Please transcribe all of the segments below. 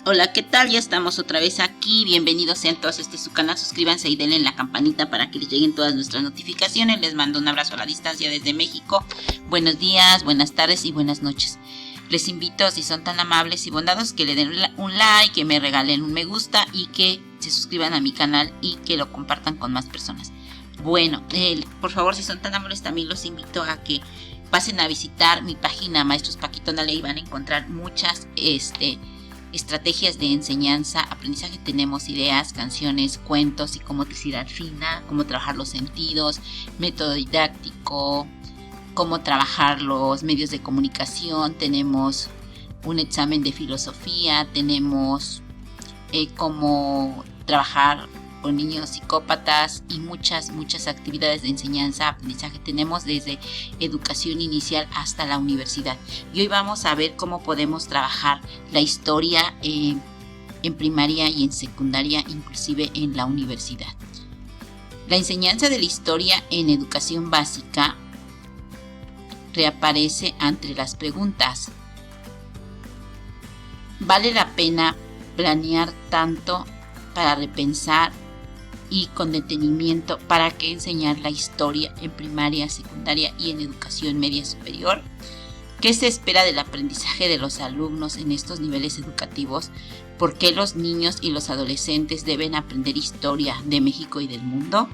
Hola, ¿qué tal? Ya estamos otra vez aquí. Bienvenidos sean todos a su canal. Suscríbanse y denle en la campanita para que les lleguen todas nuestras notificaciones. Les mando un abrazo a la distancia desde México. Buenos días, buenas tardes y buenas noches. Les invito, si son tan amables y bondadosos, que le den un like, que me regalen un me gusta y que se suscriban a mi canal y que lo compartan con más personas. Bueno, por favor, si son tan amables, también los invito a que pasen a visitar mi página Maestros Paquito Nale y van a encontrar muchas estrategias de enseñanza, aprendizaje. Tenemos ideas, canciones, cuentos, psicomotricidad fina, cómo trabajar los sentidos, método didáctico, cómo trabajar los medios de comunicación. Tenemos un examen de filosofía, tenemos cómo trabajar con niños psicópatas y muchas actividades de enseñanza, aprendizaje. Tenemos desde educación inicial hasta la universidad. Y hoy vamos a ver cómo podemos trabajar la historia en primaria y en secundaria, inclusive en la universidad. La enseñanza de la historia en educación básica reaparece entre las preguntas: ¿vale la pena planear tanto para repensar y con detenimiento para qué enseñar la historia en primaria, secundaria y en educación media superior? ¿Qué se espera del aprendizaje de los alumnos en estos niveles educativos? ¿Por qué los niños y los adolescentes deben aprender historia de México y del mundo?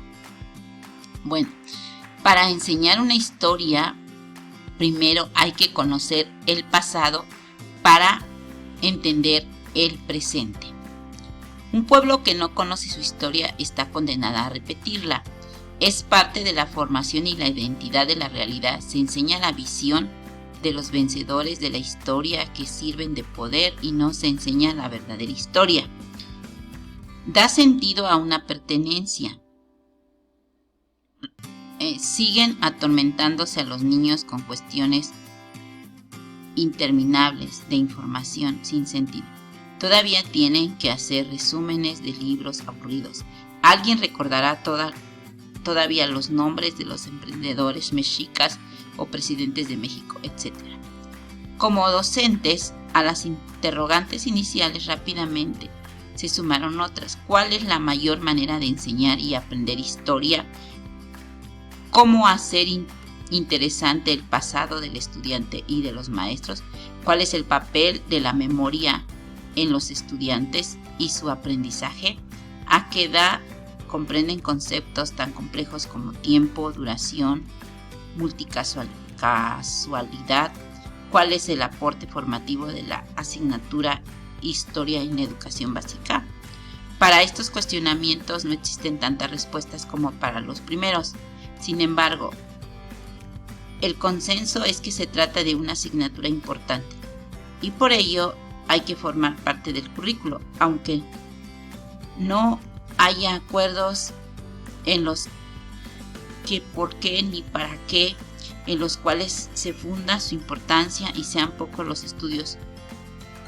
Bueno, para enseñar una historia, primero hay que conocer el pasado para entender el presente. Un pueblo que no conoce su historia está condenada a repetirla. Es parte de la formación y la identidad de la realidad. Se enseña la visión de los vencedores de la historia que sirven de poder y no se enseña la verdadera historia. Da sentido a una pertenencia. Siguen atormentándose a los niños con cuestiones interminables de información sin sentido. Todavía tienen que hacer resúmenes de libros aburridos. ¿Alguien recordará todavía los nombres de los emprendedores mexicas o presidentes de México, etcétera? Como docentes, a las interrogantes iniciales rápidamente se sumaron otras. ¿Cuál es la mayor manera de enseñar y aprender historia? ¿Cómo hacer interesante el pasado del estudiante y de los maestros? ¿Cuál es el papel de la memoria en los estudiantes y su aprendizaje? ¿A qué edad comprenden conceptos tan complejos como tiempo, duración, multicasualidad? ¿Cuál es el aporte formativo de la asignatura Historia en Educación Básica? Para estos cuestionamientos no existen tantas respuestas como para los primeros. Sin embargo, el consenso es que se trata de una asignatura importante y por ello hay que formar parte del currículo, aunque no haya acuerdos en los que por qué ni para qué, en los cuales se funda su importancia y sean pocos los estudios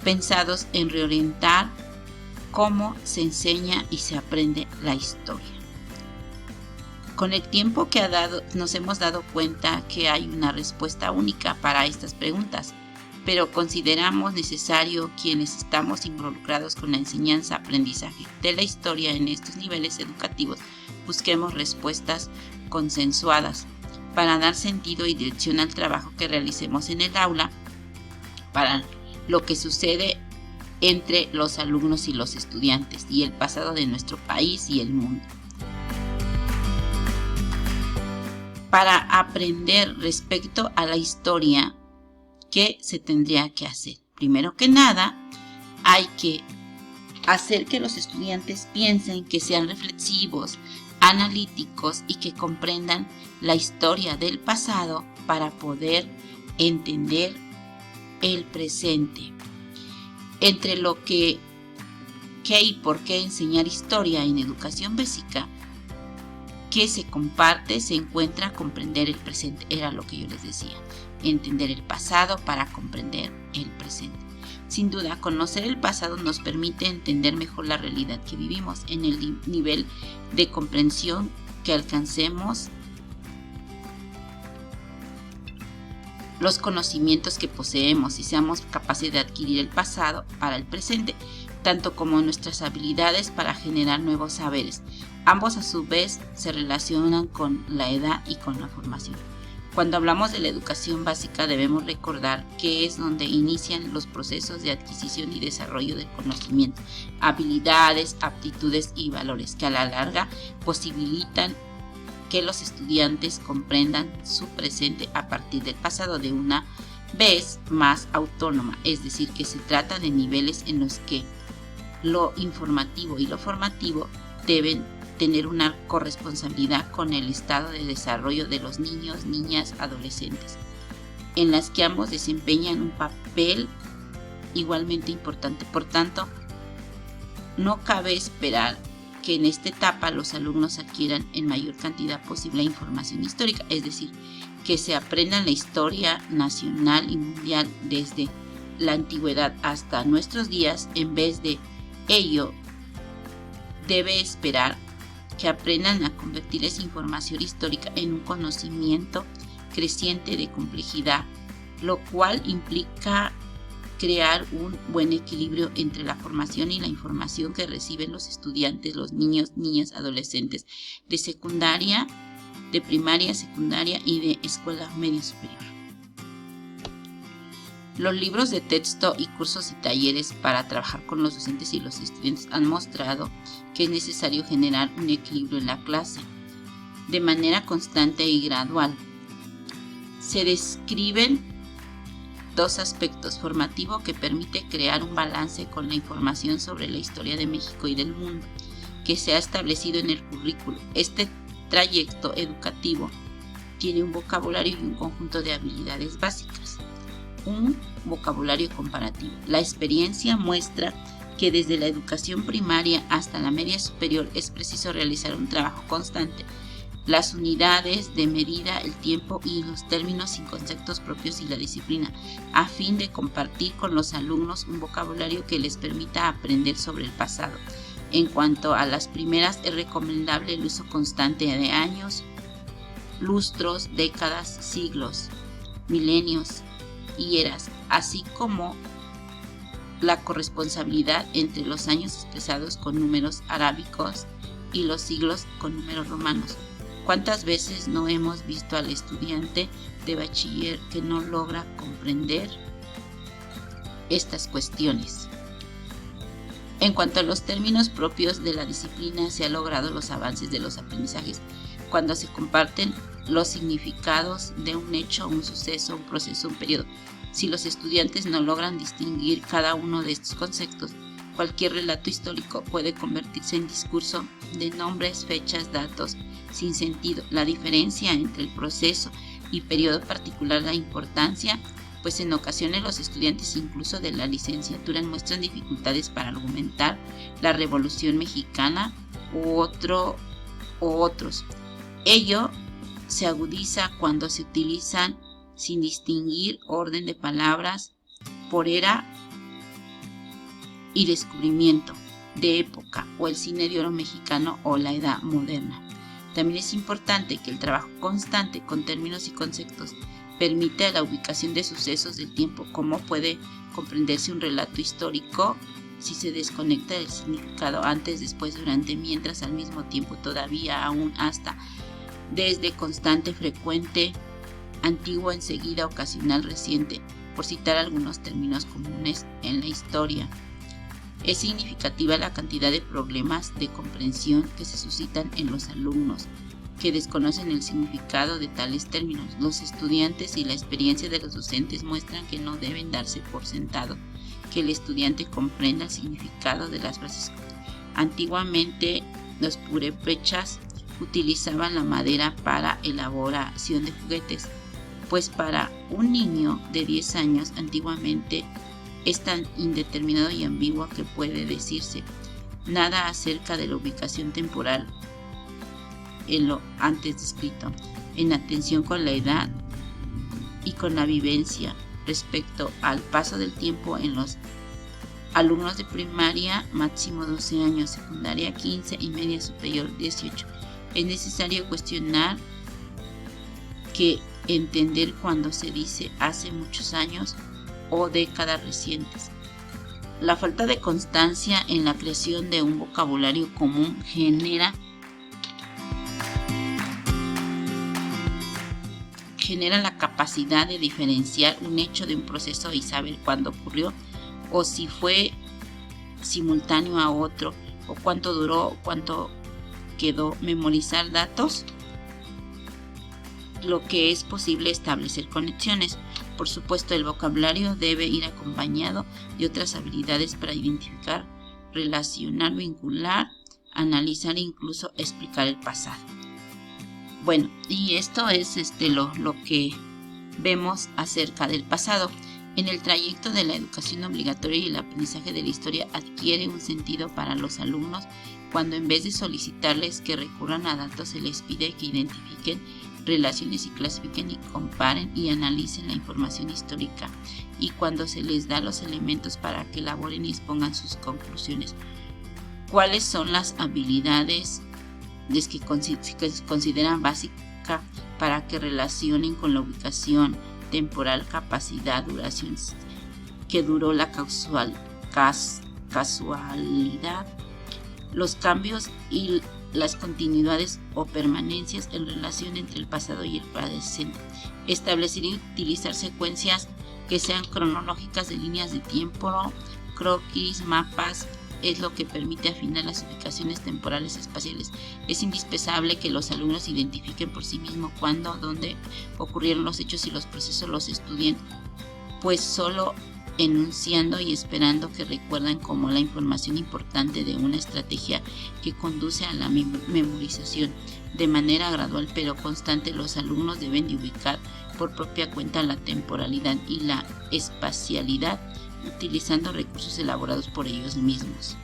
pensados en reorientar cómo se enseña y se aprende la historia. Con el tiempo que nos hemos dado cuenta que hay una respuesta única para estas preguntas, pero consideramos necesario, quienes estamos involucrados con la enseñanza-aprendizaje de la historia en estos niveles educativos, busquemos respuestas consensuadas para dar sentido y dirección al trabajo que realicemos en el aula, para lo que sucede entre los alumnos y los estudiantes y el pasado de nuestro país y el mundo. Para aprender respecto a la historia, ¿qué se tendría que hacer? Primero que nada, hay que hacer que los estudiantes piensen, que sean reflexivos, analíticos y que comprendan la historia del pasado para poder entender el presente. Entre lo que qué y por qué enseñar historia en educación básica, que se comparte, se encuentra comprender el presente. Era lo que yo les decía. Entender el pasado para comprender el presente. Sin duda, conocer el pasado nos permite entender mejor la realidad que vivimos. En el nivel de comprensión que alcancemos, los conocimientos que poseemos y seamos capaces de adquirir el pasado para el presente, tanto como nuestras habilidades para generar nuevos saberes. Ambos a su vez se relacionan con la edad y con la formación. Cuando hablamos de la educación básica debemos recordar que es donde inician los procesos de adquisición y desarrollo del conocimiento, habilidades, aptitudes y valores que a la larga posibilitan que los estudiantes comprendan su presente a partir del pasado de una vez más autónoma, es decir, que se trata de niveles en los que lo informativo y lo formativo deben tener una corresponsabilidad con el estado de desarrollo de los niños, niñas, adolescentes, en las que ambos desempeñan un papel igualmente importante. Por tanto, no cabe esperar que en esta etapa los alumnos adquieran en mayor cantidad posible información histórica, es decir, que se aprendan la historia nacional y mundial desde la antigüedad hasta nuestros días. En vez de ello, debe esperar que aprendan a convertir esa información histórica en un conocimiento creciente de complejidad, lo cual implica crear un buen equilibrio entre la formación y la información que reciben los estudiantes, los niños, niñas, adolescentes de secundaria, de primaria, secundaria y de escuela media superior. Los libros de texto y cursos y talleres para trabajar con los docentes y los estudiantes han mostrado que es necesario generar un equilibrio en la clase de manera constante y gradual. Se describen dos aspectos: formativo, que permite crear un balance con la información sobre la historia de México y del mundo que se ha establecido en el currículo. Este trayecto educativo tiene un vocabulario y un conjunto de habilidades básicas. Un vocabulario comparativo. La experiencia muestra que desde la educación primaria hasta la media superior es preciso realizar un trabajo constante. Las unidades de medida, el tiempo y los términos y conceptos propios y la disciplina, a fin de compartir con los alumnos un vocabulario que les permita aprender sobre el pasado. En cuanto a las primeras, es recomendable el uso constante de años, lustros, décadas, siglos, milenios y eras, así como la corresponsabilidad entre los años expresados con números arábicos y los siglos con números romanos. ¿Cuántas veces no hemos visto al estudiante de bachiller que no logra comprender estas cuestiones? En cuanto a los términos propios de la disciplina, se han logrado los avances de los aprendizajes cuando se comparten los significados de un hecho, un suceso, un proceso, un periodo. Si los estudiantes no logran distinguir cada uno de estos conceptos, cualquier relato histórico puede convertirse en discurso de nombres, fechas, datos sin sentido. La diferencia entre el proceso y periodo particular da importancia, pues en ocasiones los estudiantes incluso de la licenciatura muestran dificultades para argumentar la Revolución Mexicana u otros. Ello se agudiza cuando se utilizan sin distinguir orden de palabras por era y descubrimiento de época, o el cine de oro mexicano o la edad moderna. También es importante que el trabajo constante con términos y conceptos permita la ubicación de sucesos del tiempo. ¿Cómo puede comprenderse un relato histórico si se desconecta del significado antes, después, durante, mientras, al mismo tiempo, todavía, aún, hasta, desde, constante, frecuente, antiguo, enseguida, ocasional, reciente, por citar algunos términos comunes en la historia? Es significativa la cantidad de problemas de comprensión que se suscitan en los alumnos que desconocen el significado de tales términos. Los estudiantes y la experiencia de los docentes muestran que no deben darse por sentado que el estudiante comprenda el significado de las frases. Antiguamente, los purépechas utilizaban la madera para elaboración de juguetes, pues para un niño de 10 años antiguamente es tan indeterminado y ambiguo que puede decirse nada acerca de la ubicación temporal en lo antes descrito, en atención con la edad y con la vivencia respecto al paso del tiempo en los alumnos de primaria, máximo 12 años, secundaria 15 y media superior 18. Es necesario cuestionar que entender cuando se dice hace muchos años o décadas recientes. La falta de constancia en la creación de un vocabulario común genera la capacidad de diferenciar un hecho de un proceso y saber cuándo ocurrió, o si fue simultáneo a otro, o cuánto duró, o cuánto quedó. Memorizar datos, lo que es posible establecer conexiones. Por supuesto, el vocabulario debe ir acompañado de otras habilidades para identificar, relacionar, vincular, analizar e incluso explicar el pasado. Bueno, y esto es lo que vemos acerca del pasado. En el trayecto de la educación obligatoria y el aprendizaje de la historia adquiere un sentido para los alumnos cuando, en vez de solicitarles que recurran a datos, se les pide que identifiquen relaciones y clasifiquen y comparen y analicen la información histórica, y cuando se les da los elementos para que elaboren y expongan sus conclusiones. ¿Cuáles son las habilidades que consideran básicas para que relacionen con la ubicación temporal, capacidad, duración, que duró la casualidad, los cambios y las continuidades o permanencias en relación entre el pasado y el presente? Establecer y utilizar secuencias que sean cronológicas de líneas de tiempo, croquis, mapas, es lo que permite afinar las ubicaciones temporales y espaciales. Es indispensable que los alumnos identifiquen por sí mismos cuándo, dónde ocurrieron los hechos y los procesos los estudien, pues solo enunciando y esperando que recuerden como la información importante de una estrategia que conduce a la memorización. De manera gradual pero constante, los alumnos deben de ubicar por propia cuenta la temporalidad y la espacialidad, utilizando recursos elaborados por ellos mismos.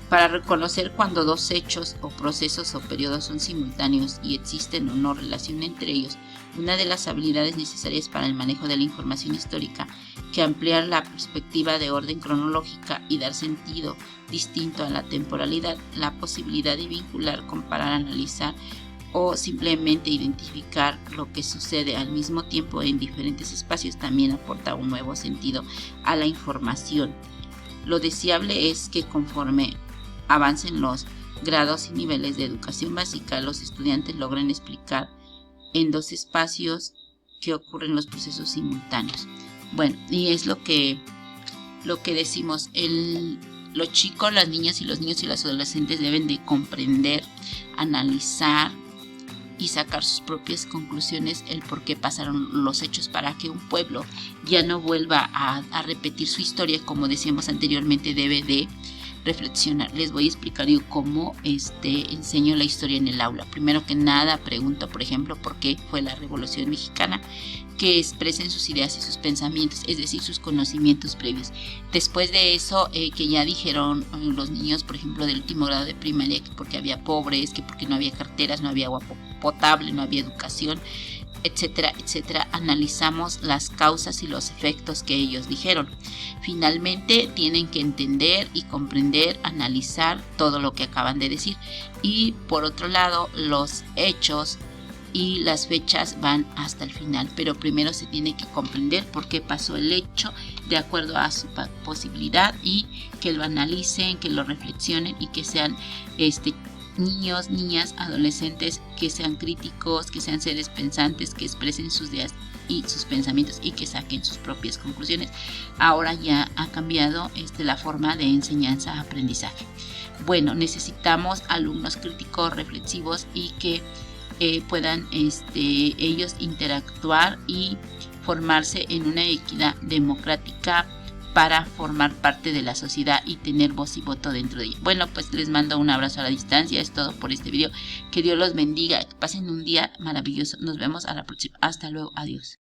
Para reconocer cuando dos hechos o procesos o periodos son simultáneos y existen o no relación entre ellos, una de las habilidades necesarias para el manejo de la información histórica, que ampliar la perspectiva de orden cronológica y dar sentido distinto a la temporalidad, la posibilidad de vincular, comparar, analizar o simplemente identificar lo que sucede al mismo tiempo en diferentes espacios también aporta un nuevo sentido a la información. Lo deseable es que conforme avancen los grados y niveles de educación básica, los estudiantes logren explicar en dos espacios que ocurren los procesos simultáneos. Bueno, y es lo que decimos, los chicos, las niñas y los niños y los adolescentes deben de comprender, analizar y sacar sus propias conclusiones, el por qué pasaron los hechos, para que un pueblo ya no vuelva a repetir su historia. Como decíamos anteriormente, debe de reflexionar. Les voy a explicar yo cómo enseño la historia en el aula. Primero que nada, pregunto, por ejemplo, por qué fue la Revolución Mexicana, que expresen sus ideas y sus pensamientos, es decir, sus conocimientos previos. Después de eso, que ya dijeron los niños, por ejemplo, del último grado de primaria, que porque había pobres, que porque no había carteras, no había agua potable, no había educación, etcétera, etcétera. Analizamos las causas y los efectos que ellos dijeron. Finalmente, tienen que entender y comprender, analizar todo lo que acaban de decir. Y por otro lado, los hechos y las fechas van hasta el final, pero primero se tiene que comprender por qué pasó el hecho de acuerdo a su posibilidad, y que lo analicen, que lo reflexionen y que sean niños, niñas, adolescentes que sean críticos, que sean seres pensantes, que expresen sus ideas y sus pensamientos y que saquen sus propias conclusiones. Ahora ya ha cambiado la forma de enseñanza-aprendizaje. Bueno, necesitamos alumnos críticos, reflexivos y que puedan ellos interactuar y formarse en una equidad democrática para formar parte de la sociedad y tener voz y voto dentro de ella. Bueno, pues les mando un abrazo a la distancia. Es todo por este video. Que Dios los bendiga. Que pasen un día maravilloso. Nos vemos a la próxima. Hasta luego. Adiós.